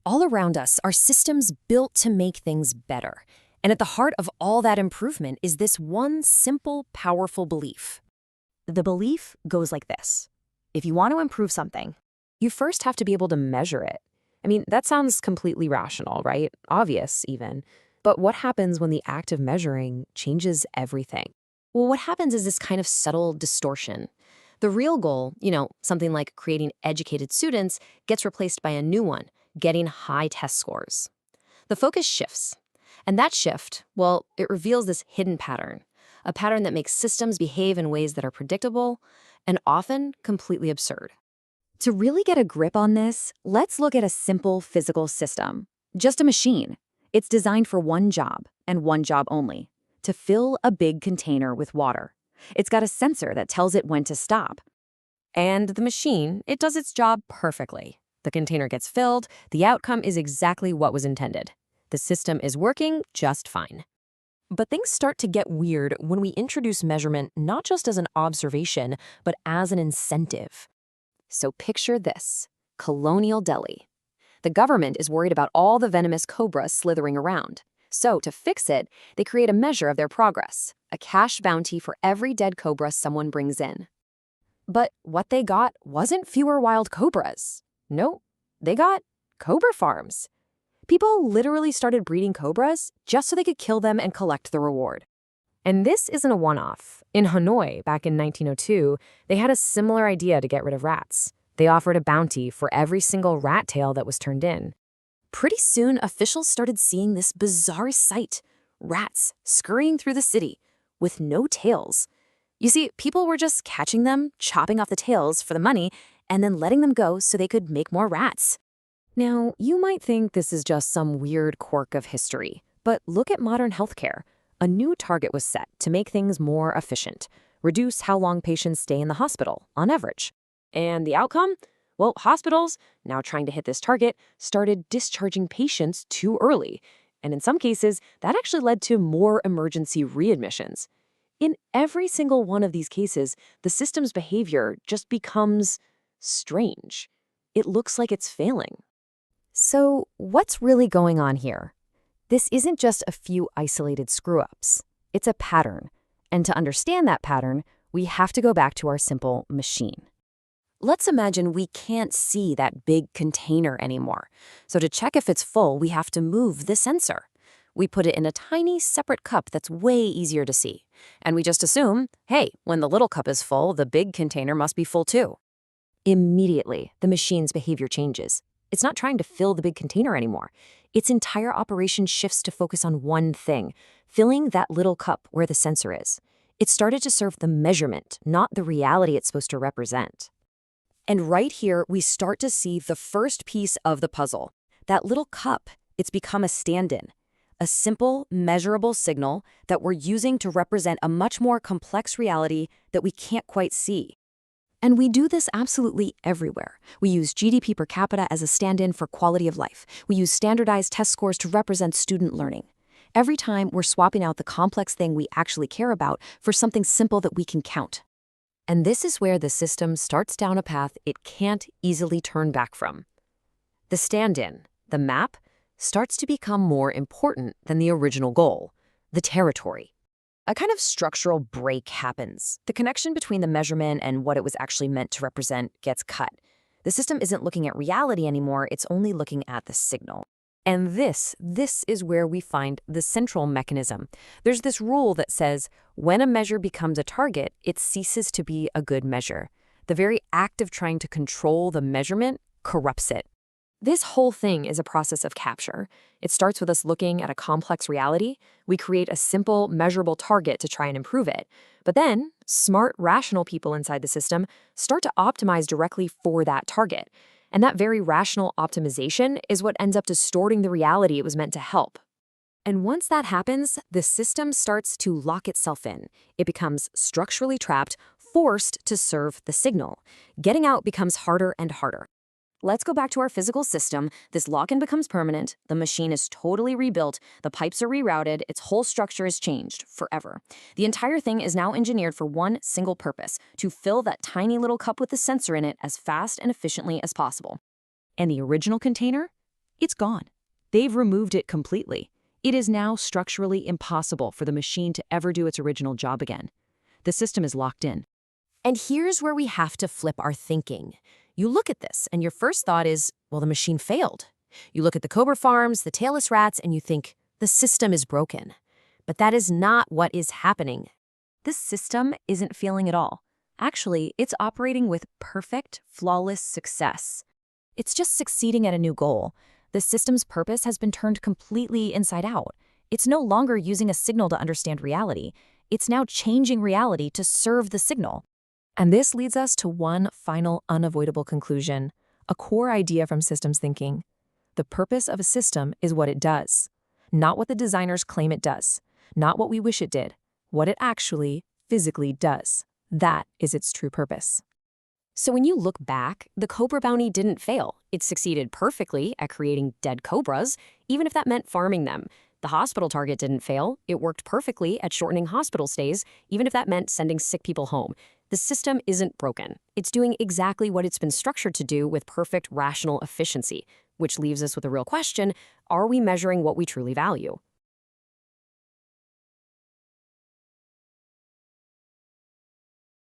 All around us are systems built to make things better. And at the heart of all that improvement is this one simple, powerful belief. The belief goes like this. If you want to improve something, you first have to be able to measure it. I mean, that sounds completely rational, right? Obvious, even. But what happens when the act of measuring changes everything? Well, what happens is this kind of subtle distortion. The real goal, something like creating educated students, gets replaced by a new one, getting high test scores. The focus shifts. And that shift, well, it reveals this hidden pattern, a pattern that makes systems behave in ways that are predictable and often completely absurd. To really get a grip on this, let's look at a simple physical system. Just a machine. It's designed for one job, and one job only, to fill a big container with water. It's got a sensor that tells it when to stop. And the machine, it does its job perfectly. The container gets filled, the outcome is exactly what was intended. The system is working just fine. But things start to get weird when we introduce measurement not just as an observation, but as an incentive. So picture this, Colonial Delhi. The government is worried about all the venomous cobras slithering around. So to fix it, they create a measure of their progress, a cash bounty for every dead cobra someone brings in. But what they got wasn't fewer wild cobras. No, they got cobra farms. People literally started breeding cobras just so they could kill them and collect the reward. And this isn't a one-off. In Hanoi, back in 1902, they had a similar idea to get rid of rats. They offered a bounty for every single rat tail that was turned in. Pretty soon, officials started seeing this bizarre sight, rats scurrying through the city with no tails. You see, people were just catching them, chopping off the tails for the money, and then letting them go so they could make more rats. Now, you might think this is just some weird quirk of history, but look at modern healthcare. A new target was set to make things more efficient, reduce how long patients stay in the hospital, on average. And the outcome? Well, hospitals, now trying to hit this target, started discharging patients too early. And in some cases, that actually led to more emergency readmissions. In every single one of these cases, the system's behavior just becomes strange. It looks like it's failing. So, what's really going on here? This isn't just a few isolated screw-ups. It's a pattern. And to understand that pattern, we have to go back to our simple machine. Let's imagine we can't see that big container anymore. So to check if it's full, we have to move the sensor. We put it in a tiny separate cup that's way easier to see. And we just assume, hey, when the little cup is full, the big container must be full too. Immediately, the machine's behavior changes. It's not trying to fill the big container anymore. Its entire operation shifts to focus on one thing, filling that little cup where the sensor is. It started to serve the measurement, not the reality it's supposed to represent. And right here, we start to see the first piece of the puzzle. That little cup, it's become a stand-in. A simple, measurable signal that we're using to represent a much more complex reality that we can't quite see. And we do this absolutely everywhere. We use GDP per capita as a stand-in for quality of life. We use standardized test scores to represent student learning. Every time, we're swapping out the complex thing we actually care about for something simple that we can count. And this is where the system starts down a path it can't easily turn back from. The stand-in, the map, starts to become more important than the original goal, the territory. A kind of structural break happens. The connection between the measurement and what it was actually meant to represent gets cut. The system isn't looking at reality anymore, it's only looking at the signal. And this is where we find the central mechanism. There's this rule that says, when a measure becomes a target, it ceases to be a good measure. The very act of trying to control the measurement corrupts it. This whole thing is a process of capture. It starts with us looking at a complex reality. We create a simple, measurable target to try and improve it. But then, smart, rational people inside the system start to optimize directly for that target. And that very rational optimization is what ends up distorting the reality it was meant to help. And once that happens, the system starts to lock itself in. It becomes structurally trapped, forced to serve the signal. Getting out becomes harder and harder. Let's go back to our physical system. This lock-in becomes permanent. The machine is totally rebuilt. The pipes are rerouted. Its whole structure is changed forever. The entire thing is now engineered for one single purpose, to fill that tiny little cup with the sensor in it as fast and efficiently as possible. And the original container? It's gone. They've removed it completely. It is now structurally impossible for the machine to ever do its original job again. The system is locked in. And here's where we have to flip our thinking. You look at this, and your first thought is, well, the machine failed. You look at the Cobra farms, the tailless rats, and you think, the system is broken. But that is not what is happening. This system isn't failing at all. Actually, it's operating with perfect, flawless success. It's just succeeding at a new goal. The system's purpose has been turned completely inside out. It's no longer using a signal to understand reality. It's now changing reality to serve the signal. And this leads us to one final unavoidable conclusion, a core idea from systems thinking. The purpose of a system is what it does, not what the designers claim it does, not what we wish it did, what it actually, physically does. That is its true purpose. So when you look back, the Cobra bounty didn't fail. It succeeded perfectly at creating dead cobras, even if that meant farming them. The hospital target didn't fail. It worked perfectly at shortening hospital stays, even if that meant sending sick people home. The system isn't broken. It's doing exactly what it's been structured to do with perfect rational efficiency, which leaves us with a real question: are we measuring what we truly value?